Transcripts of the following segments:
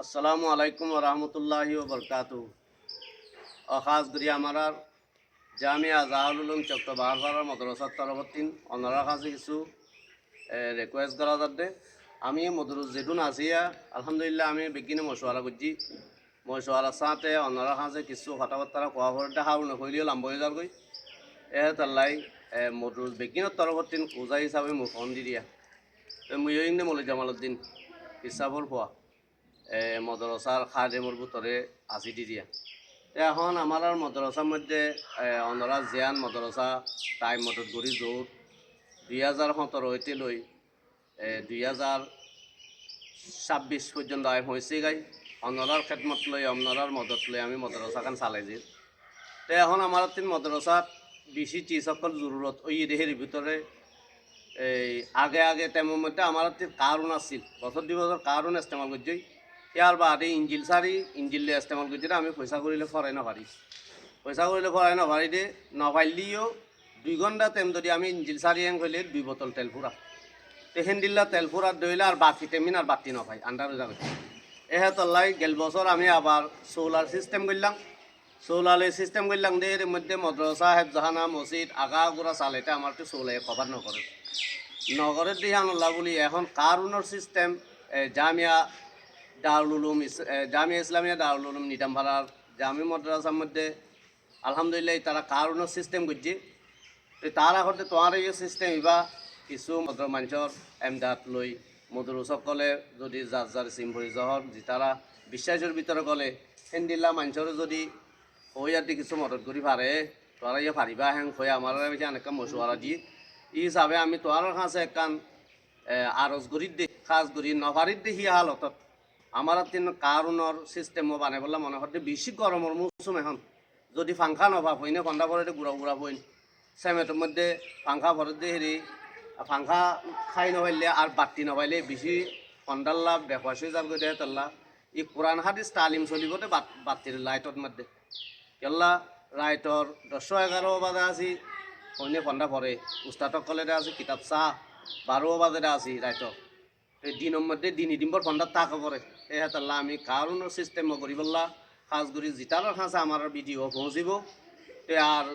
আসসালামু আলাইকুম রহমতুল্লাহি বরকাতু। খাস করি আমার জামিয়া জাহারুল উলুম চক্র বাহারপাড়ার মদরসার তরফতিন অনারা কাছে কিছু রিকোয়েস্ট করা যাতে আমি মদরুজ যেটুন আসিয়া আলহামদুলিল্লাহ আমি বিজ্ঞানী মশওয়ারা করছি। মশওয়ারার সাথে অনারা কাছে কিছু কথাবার্তা কোয়া হলে হাউ নকলিও লাম্ব হয়ে যাবই। তাল্লাই মদরুজ বিজ্ঞানের তরফতিন পূজা হিসাবে মুখ ফোন দি দিয়া মুই মলি জামালউদ্দিন হিসাবর হওয়া মদরসার খাদেমর ভিতরে আসি দি দিয়া। এখন আমার মদরসার মধ্যে অনরা জিয়ান মদরসা টাইম মদত গড়ি জোর 2017 হইতে লই 2026 পর্যন্ত আই হয়েছে গাই অনরার খেদমত লই অনরার মদত লই আমি মদরসাখান চালাই যে। তো এখন আমার তিন মদরসাত বেশি চিজ সকল জরুরত ওই দেহের ভিতরে এই আগে আগে তেমন মধ্যে আমার কারণ আছিল বছর 2 বছর কারণ ইস্তেমাল করছি। ইয়ার বাদে ইঞ্জিল সারি ইঞ্জিলে ইস্তেমাল করছি আমি পয়সা করিলে ফরাই না পারি। পয়সা করিলে ফরাই না পারি দে নপাইলিও 2 ঘন্টা টাইম যদি আমি ইঞ্জিল সারি এন কইলে 2 বোতল তেল ফুরা তেহেন দিল্লা তেল ফুরা দইলে আর বাকি টেমিন আর বাতি নপাই আন্ডার হয়ে যাবে। তল্লাই গেল বছর আমি আবার সোলার সিস্টেম করলাম। সোলারের সিস্টেম করলাম দে এর মধ্যে মদ্রসা হেফজাহানা মসজিদ আগা গোড়া চালাইতে আমার তো সোলাই কভার নকরে নগরের দিকে আনল্লা বলি এখন কারুনের সিস্টেম জামিয়া দারুল উলুম জামিয়া ইসলামিয়া দারুল উলুম নিজামপাড়ার জামি মাদ্রাসার মধ্যে আলহামদুলিল্লাহ তারা কারুনের সিস্টেম করছে। তার আগতে তোমার এই সিস্টেম ইবা কিছু মদ্র মানুষের এমদাদ লই মধুর সকলে যদি যার যার সিম্বরি জহর যে তারা বিশ্বাসের ভিতরে গলে হেন্দিল্লা মানুষের যদি হই আর কিছু মদত করি পারে তোরা ইয়ে পারিবা হ্যাং হয়ে আমার অনেক মশুয়ারা দিয়ে ই হিসাবে আমি তোর কাছে একখান আরজ গরিব দে খাস গরি নভারিত দেখি হালত আমার তিন কারণর সিস্টেমও বানাই বললাম মনে হতে বেশি গরমের মৌসুম এখন যদি পাংখা নভাব হইনে কন্দা ভরে গুড়া গুড়া হইন সেমেটের মধ্যে পাংখা ভরে দিয়ে হেরি পাংখা খাই নপাইলে আর বাতি নপাইলে বেশি কন্দাল্লা বেকাশ হয়ে যাবে দেহ তাল্লা ই কোরআন হাদিস তালিম চলিবতে বাতির লাইটর মধ্যে কেল্লা রাইটর 10-11 বাজে আছি হইনে কন্দা ভরে উস্তাদক কলেজে আছে কিতাব চাহ 12 বাজে আছি রাইটর এই দিনের মধ্যে দিনবার ফন্ডা তাক করে এই হাতাল্লা আমি কারণের সিস্টেম করি বললা খাস করি জিতার খাঁচা আমার ভিডিও পৌঁছিব তে আর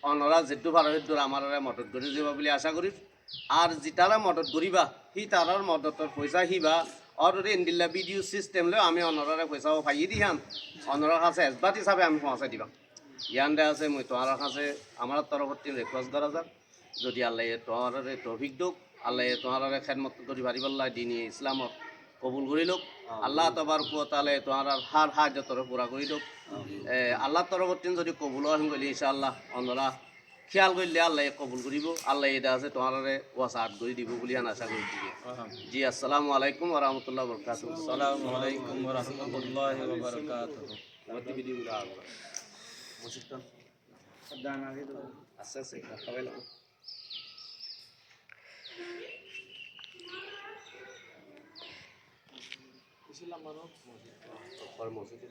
অনরা যেটু ভাড়া দূর আমার মদত করে যাব বলে আশা করি। আর জিতারা মদত করিবা সি তারার মদতর পয়সা হিবা অর্ডারে ইন্দিল্লা ভিডিও সিস্টেম লে আমি অনরারে পয়সাও পাইয়ে দিহাম অনরার কাছে এসবাত হিসাবে আমি পৌঁছাই দিবা। ইয়ানডে আছে মই তোমার কাছে আমার তরফতি রিকোয়েস্ট করা যাক যদি আল্লাহ তোমার তৌফিক দোক আল্লাহ তোমার খেদমত করি পারি বললা দিনী ইসলামত কবুল করি লোক আল্লাহ তবার তাহলে তোমার হার হাজতর পুরা করি লোক আল্লাহ তরফতি যদি কবুল আহিম গলি ইনশাআল্লাহ অনরা খেয়াল করলে আল্লাহ কবুল করিব আল্লাহ এটা আছে তোমার ওয়াসাত করে দিব বলে আশা করি দিবে। জি আসসালামু আলাইকুম ওয়া রাহমাতুল্লাহি ওয়া বারাকাতুহু। আসসালামু আলাইকুম ওয়া রাহমাতুল্লাহি ওয়া বারাকাতুহু। আচ্ছা আচ্ছা খাওয়াই লাগো মসজিদ